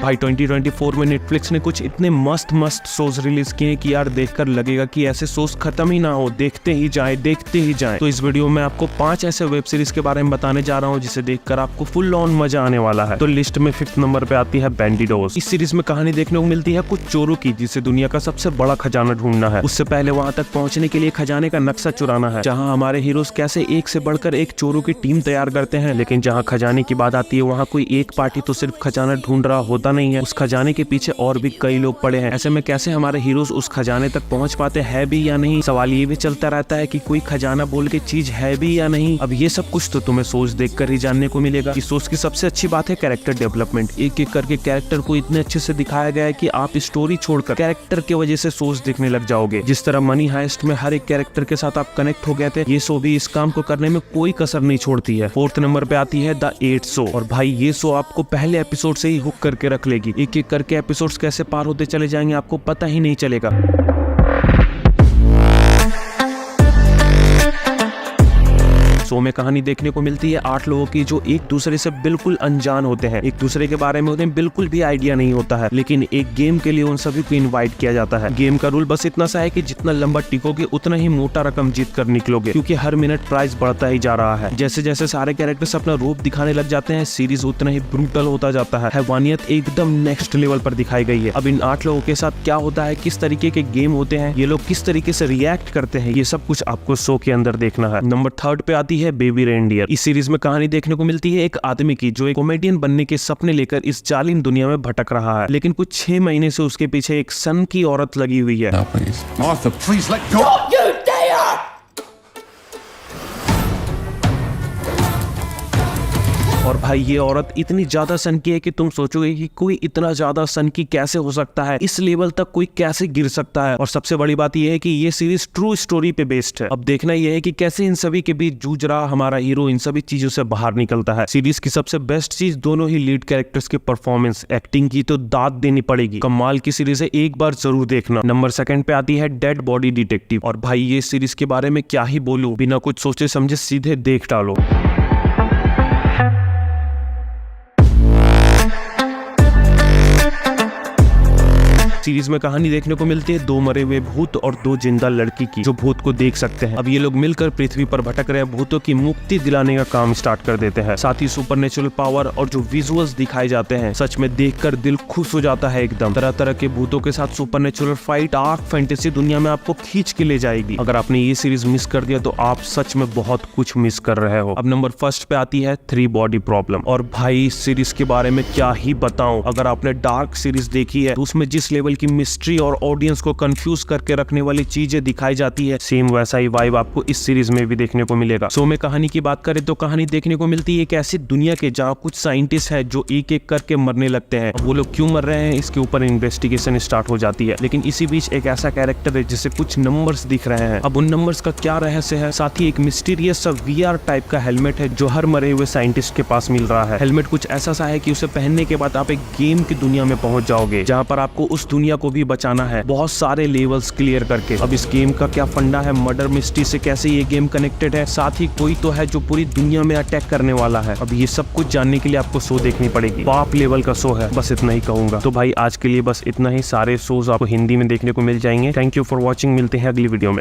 भाई 2024 में नेटफ्लिक्स ने कुछ इतने मस्त शोज रिलीज किए कि यार देखकर लगेगा कि ऐसे शोज खत्म ही ना हो, देखते ही जाए। तो इस वीडियो में आपको 5 ऐसे वेब सीरीज के बारे में बताने जा रहा हूँ जिसे देखकर आपको फुल ऑन मजा आने वाला है। तो लिस्ट में 5th नंबर पे आती है बैंडिडोस। इस सीरीज में कहानी देखने को मिलती है कुछ चोरों की जिसे दुनिया का सबसे बड़ा खजाना ढूंढना है। उससे पहले वहां तक पहुंचने के लिए खजाने का नक्शा चुराना है, जहां हमारे हीरोज कैसे एक से बढ़कर एक चोरों की टीम तैयार करते हैं। लेकिन जहां खजाने की बात आती है वहां कोई एक पार्टी तो सिर्फ खजाना ढूंढ रहा होता नहीं है, उस खजाने के पीछे और भी कई लोग पड़े हैं। ऐसे में कैसे हमारे हीरोज उस खजाने तक पहुंच पाते हैं भी या नहीं, सवाल ये भी चलता रहता है कि कोई खजाना बोल के चीज है भी या नहीं। अब ये सब कुछ तो तुम्हें सोच देखकर ही जानने को मिलेगा। इस सोच की सबसे अच्छी बात है कैरेक्टर डेवलपमेंट। एक एक करके कैरेक्टर को इतने अच्छे से दिखाया गया है कि आप स्टोरी छोड़कर कैरेक्टर की वजह से सोच देखने लग जाओगे। जिस तरह मनी हाइस्ट में हर एक कैरेक्टर के साथ आप कनेक्ट हो गए थे, ये शो भी इस काम को करने में कोई कसर नहीं छोड़ती है। 4th नंबर पे आती है द 8 शो। और भाई ये शो आपको पहले एपिसोड से ही हुक करके रख लेगी। एक एक करके एपिसोड्स कैसे पार होते चले जाएंगे आपको पता ही नहीं चलेगा। शो में कहानी देखने को मिलती है 8 लोगों की जो एक दूसरे से बिल्कुल अनजान होते हैं, एक दूसरे के बारे में उन्हें बिल्कुल भी आइडिया नहीं होता है, लेकिन एक गेम के लिए उन सभी को इनवाइट किया जाता है। गेम का रूल बस इतना सा है कि जितना लंबा टिकोगे उतना ही मोटा रकम जीत कर निकलोगे, क्योंकि हर मिनट प्राइस बढ़ता ही जा रहा है। जैसे जैसे सारे कैरेक्टर्स अपना रूप दिखाने लग जाते हैं, सीरीज उतना ही ब्रूटल होता जाता है। हैवानियत एकदम नेक्स्ट लेवल पर दिखाई गई है। अब इन 8 लोगों के साथ क्या होता है, किस तरीके के गेम होते हैं, ये लोग किस तरीके से रिएक्ट करते हैं, ये सब कुछ आपको शो के अंदर देखना है। नंबर 3 पे आती है बेबी रेनडियर। इस सीरीज में कहानी देखने को मिलती है एक आदमी की जो एक कॉमेडियन बनने के सपने लेकर इस जालिम दुनिया में भटक रहा है, लेकिन कुछ 6 महीने से उसके पीछे एक सन की औरत लगी हुई है। Martha, please let go. Don't you dare! और भाई ये औरत इतनी ज्यादा सन की है कि तुम सोचोगे कि कोई इतना ज्यादा सन की कैसे हो सकता है, इस लेवल तक कोई कैसे गिर सकता है। और सबसे बड़ी बात यह है कि ये सीरीज ट्रू स्टोरी पे बेस्ड है। अब देखना यह है कि कैसे इन सभी के बीच जूझ रहा हमारा हीरो इन सभी चीजों से बाहर निकलता है। सीरीज की सबसे बेस्ट चीज दोनों ही लीड कैरेक्टर्स के परफॉर्मेंस, एक्टिंग की तो दाद देनी पड़ेगी। कमाल की सीरीज है, एक बार जरूर देखना। नंबर 2 पे आती है डेड बॉडी डिटेक्टिव। और भाई ये सीरीज के बारे में क्या ही बोलूं, बिना कुछ सोचे समझे सीधे देख डालो। सीरीज में कहानी देखने को मिलती है 2 मरे हुए भूत और 2 जिंदा लड़की की, जो भूत को देख सकते हैं। अब ये लोग मिलकर पृथ्वी पर भटक रहे भूतों की मुक्ति दिलाने का काम स्टार्ट कर देते हैं। साथ ही सुपरनेचुरल पावर और जो विजुअल्स दिखाए जाते हैं, सच में देखकर दिल खुश हो जाता है एकदम। तरह तरह के भूतों के साथ सुपरनेचुरल फाइट आर्क फैंटेसी दुनिया में आपको खींच के ले जाएगी। अगर आपने ये सीरीज मिस कर दिया तो आप सच में बहुत कुछ मिस कर रहे हो। अब नंबर 1 पे आती है 3 बॉडी प्रॉब्लम। और भाई इस सीरीज के बारे में क्या ही बताऊं, अगर आपने डार्क सीरीज देखी है तो उसमें जिस लेवल की मिस्ट्री और ऑडियंस को कंफ्यूज करके रखने वाली चीजें दिखाई जाती है, सेम वैसा ही वाइब आपको इस सीरीज में भी देखने को मिलेगा। शो में कहानी की बात करें तो कहानी देखने को मिलती है एक ऐसी दुनिया के जहां कुछ साइंटिस्ट है जो एक एक करके मरने लगते हैं। वो लोग क्यों मर रहे हैं इसके ऊपर इन्वेस्टिगेशन स्टार्ट हो जाती है, लेकिन इसी बीच एक ऐसा कैरेक्टर है जिसे कुछ नंबर्स दिख रहे हैं। अब उन नंबर्स का क्या रहस्य है, साथ ही एक मिस्टीरियस सा VR टाइप का हेलमेट है जो हर मरे हुए साइंटिस्ट के पास मिल रहा है। हेलमेट कुछ ऐसा सा है कि उसे पहनने के बाद आप एक गेम की दुनिया में पहुंच जाओगे, जहां पर आपको उस दुनिया को भी बचाना है, बहुत सारे लेवल्स क्लियर करके। अब इस गेम का क्या फंडा है, मर्डर मिस्ट्री से कैसे ये गेम कनेक्टेड है, साथ ही कोई तो है जो पूरी दुनिया में अटैक करने वाला है। अब ये सब कुछ जानने के लिए आपको शो देखनी पड़ेगी। टॉप लेवल का शो है, बस इतना ही कहूंगा। तो भाई आज के लिए बस इतना ही। सारे शोज आपको हिंदी में देखने को मिल जाएंगे। थैंक यू फॉर वॉचिंग, मिलते हैं अगली वीडियो में।